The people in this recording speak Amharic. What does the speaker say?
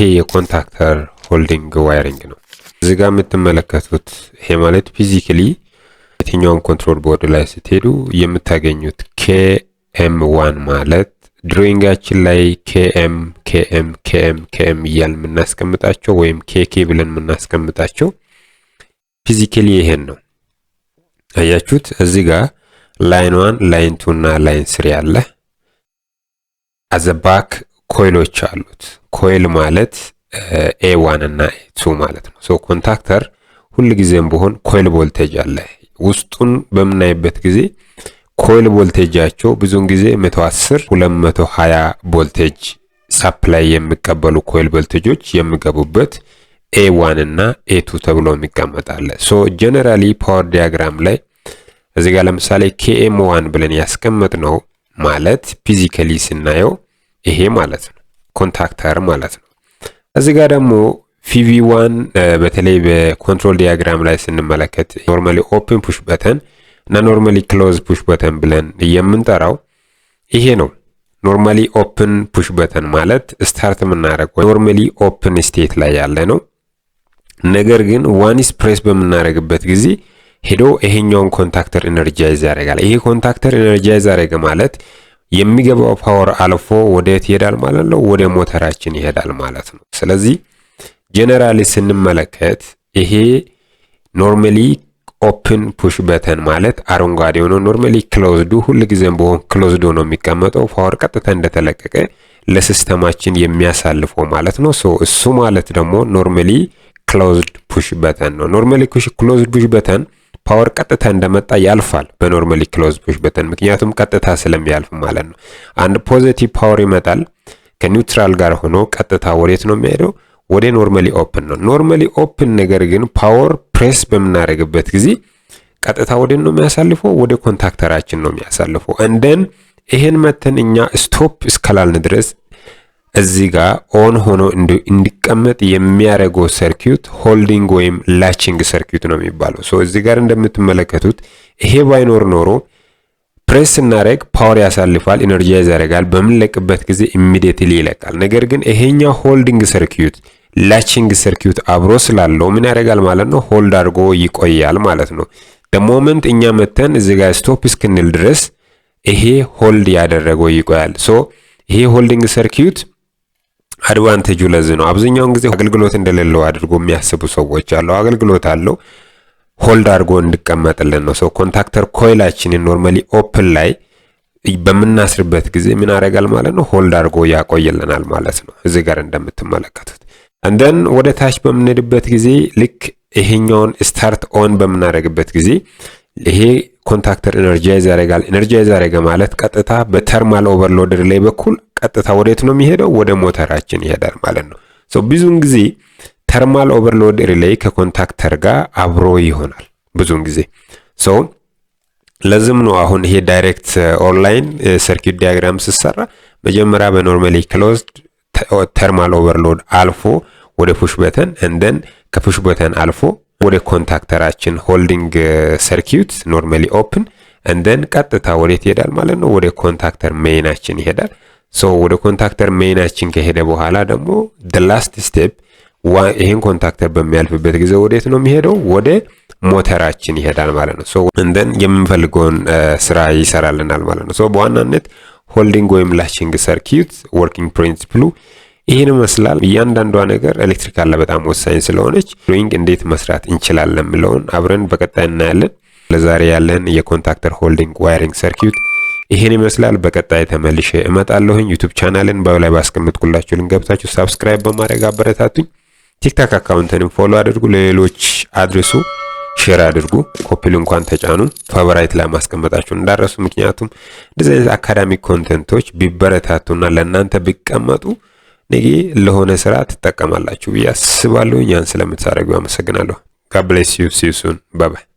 ይሄ የኮንታክተር ሆልዲንግ ዋይሪንግ ነው። እዚህ ጋር የምትመለከቱት ይሄ ማለት ፊዚካሊ የትኛውም ኮንትሮል ቦርድ ላይ ስትሄዱ የምታገኙት KM1 ማለት ድሮይንጋችን ላይ KM እያልን የምናስቀምጣቸው ወይም KK ብለን የምናስቀምጣቸው ፊዚካሊ ይሄን ነው። አያችሁት? እዚህ ጋር ላይን 1 ላይን 2 እና ላይን 3 አለ። አዘባክ ኮይሎች አሉት። ኮይል ማለት A1 እና A2 ማለት ነው። ሶ ኮንታክተር ሁሉ ጊዜም ቢሆን ኮይል ቮልቴጅ አለ። ውስጡን በምናይበት ጊዜ ኮይል ቮልቴጃቸው ብዙውን ጊዜ 110 220 ቮልቴጅ ሰፕላይ የሚቀበሉ ኮይል ቮልቴጆች የሚገቡበት A1 እና A2 ተብሎ የሚቀመጣል። ሶ ጀነራሊ ፓወር ዲያግራም ላይ እዚህ ጋር ለምሳሌ KM1 ብለን ያስቀመጥነው ማለት ፊዚካሊ ስናየው ይሄ ማለት ነው፣ ኮንታክተር ማለት ነው። እዚህ ጋር ደግሞ PV1 በተለይ በኮንትሮል ዲያግራም ላይ ስንመለከት ኖርማሊ ኦፕን ፑሽ በተን እና ኖርማሊ ክሎዝ ፑሽ በተን ብለን የምንጠራው ይሄ ነው። ኖርማሊ ኦፕን ፑሽ በተን ማለት ስታርት የምናደርገው ኖርማሊ ኦፕን ስቴት ላይ ያለ ነው። ነገር ግን ዋንስ ፕሬስ በምናደርግበት ጊዜ ሄዶ ይሄኛውን ኮንታክተር ኢነርጃይዝ ያደርጋል። ይሄ ኮንታክተር ኢነርጃይዝ ያደረገ ማለት የሚገባው ፓወር አልፎ ወዴት ይሄዳል ማለት ነው? ወደ ሞተራችን ይሄዳል ማለት ነው። ስለዚህ ጀነራሊ ስንመለከት ይሄ ኖርማሊ ኦፕን ፑሽ በተን ማለት አረንጓዴ ሆኖ ኖርማሊ ክሎዝድ ሁሉ ጊዜም በሆን ክሎዝድ ሆኖ የሚቀመጠው ፓወር ቀጥታ እንደተለቀቀ ለሲስተማችን የሚያሳልፈው ማለት ነው። ሶ እሱ ማለት ደግሞ ኖርማሊ ክሎዝድ ፑሽ በተን ነው። ኖርማሊ ክሎዝድ ፑሽ በተን ፓወር ቀጥታ እንደመጣ ያልፋል በኖርማሊ ክሎዝድ ፑሽ በተን፣ ምክንያቱም ቀጥታ ስለሚያልፍ ማለት ነው። አንድ ፖዚቲቭ ፓወር ይመጣል ከኒውትራል ጋር ሆኖ ቀጥታ ወዴት ነው የሚሄደው? ወደ ኖርማሊ ኦፕን ነው። ኖርማሊ ኦፕን ነገር ግን ፓወር ፕሬስ በምናደርግበት ጊዜ ቀጥታ ወደ ነው የሚያሳልፈው? ወደ ኮንታክተራችን ነው የሚያሳልፈው። እንደን ይሄን መተን እኛ ስቶፕ እስከላልን ድረስ እዚህ ጋር ኦን ሆኖ እንዲቀመጥ የሚያደርገው ሰርኪዩት ሆልዲንግ ወይም ላቺንግ ሰርኪዩት ነው የሚባለው። ሶ እዚህ ጋር እንደምትመለከቱት ይሄ ባይኖር ኖሮ ፕሬስ እናደርግ ፓወር ያሳልፋል፣ ኢነርጃይዝ ያደርጋል። በምንለቅበት ጊዜ ኢሚዲየትሊ ይለቃል። ነገር ግን ይሄኛው ሆልዲንግ ሰርኪዩት ላቺንግ ሰርኪዩት አብሮ ስላለው ምን ያደርጋል ማለት ነው? ሆልድ አድርጎ ይቆያል ማለት ነው። ደሞመንት እኛ መተን እዚህ ጋር ስቶፕ እስክንል ድረስ ይሄ ሆልድ ያደረገው ይቆያል። ሶ ይሄ ሆልዲንግ ሰርኪዩት አድቫንቴጁ ለዚህ ነው። አብዛኛውን ጊዜ አገልግሎት እንደሌለው አድርጎ የሚያስቡ ሰዎች አሉ። አገልግሎት አለው፣ ሆልድ አድርጎ እንዲቀመጥልን ነው። ሶ ኮንታክተር ኮይላችንን ኖርማሊ ኦፕን ላይ በምናስርበት ጊዜ ምን ያደርጋል ማለት ነው? ሆልድ አድርጎ ያቆይልናል ማለት ነው። እዚህ ጋር እንደምትመለከቱት እንደን ወደ ታች በምንሄድበት ጊዜ ልክ ይሄኛውን ስታርት ኦን በምናደርግበት ጊዜ ይሄ ኮንታክተር ኢነርጃይዝ ያደርጋል። ኢነርጃይዝ ያደረገ ማለት ቀጥታ በተርማል ኦቨርሎድ ሪሌይ በኩል ቀጥታ ወዴት ነው የሚሄደው? ወደ ሞተራችን ይሄዳል ማለት ነው። ሶ ብዙውን ጊዜ ተርማል ኦቨርሎድ ሪሌይ ከኮንታክተር ጋር አብሮ ይሆናል ብዙውን ጊዜ። ሶ ለዝም ነው አሁን ይሄ ዳይሬክት ኦንላይን ሰርኪዩት ዲያግራም ሲሰራ መጀመሪያ በኖርማሊ ክሎዝድ ተርማል ኦቨርሎድ አልፎ ወደ ፑሽ በተን እንደን ከፑሽ በተን አልፎ ወደ ኮንታክተራችን ሆልዲንግ ሰርኪዩት ኖርማሊ ኦፕን እንደን ቀጥታ ወዴት ይሄዳል ማለት ነው? ወደ ኮንታክተር ሜይናችን ይሄዳል። ሶ ወደ ኮንታክተር ሜይናችን ከሄደ በኋላ ደግሞ the last step ይሄን ኮንታክተር በሚያልፍበት ጊዜ ወዴት ነው የሚሄደው? ወደ ሞተራችን ይሄዳል ማለት ነው። ሶ እንደን የምንፈልገውን ስራ ይሰራልናል ማለት ነው። ሶ በዋናነት ሆልዲንግ ወይም ላቺንግ ሰርኪዩት ወርኪንግ ፕሪንሲፕሉ ይሄን ይመስላል። እያንዳንዷ ነገር ኤሌክትሪካል ላይ በጣም ወሳኝ ስለሆነች ድሮይንግ እንዴት መስራት እንችላለን የሚለውን አብረን በቀጣይ እናያለን። ለዛሬ ያለን የኮንታክተር ሆልዲንግ ዋይሪንግ ሰርኪዩት ይሄን ይመስላል። በቀጣይ ተመልሼ እመጣለሁኝ። ዩቲዩብ ቻናልን ላይ ባስቀምጥኩላችሁ ሊንክ ገብታችሁ ሰብስክራይብ በማድረግ አበረታቱኝ። ቲክታክ አካውንትንም ፎሎ አድርጉ፣ ለሌሎች አድርሱ፣ ሼር አድርጉ፣ ኮፒ ሊንኳን ተጫኑ፣ ፋቮራይት ላይ ማስቀመጣችሁ እንዳረሱ። ምክንያቱም እንደዚህ አይነት አካዳሚክ ኮንቴንቶች ቢበረታቱና ለእናንተ ቢቀመጡ ነገ ለሆነ ስራ ትጠቀማላችሁ ብዬ አስባለሁ። ያን ስለምታደርጉ አመሰግናለሁ። God bless you. See you soon. Bye bye.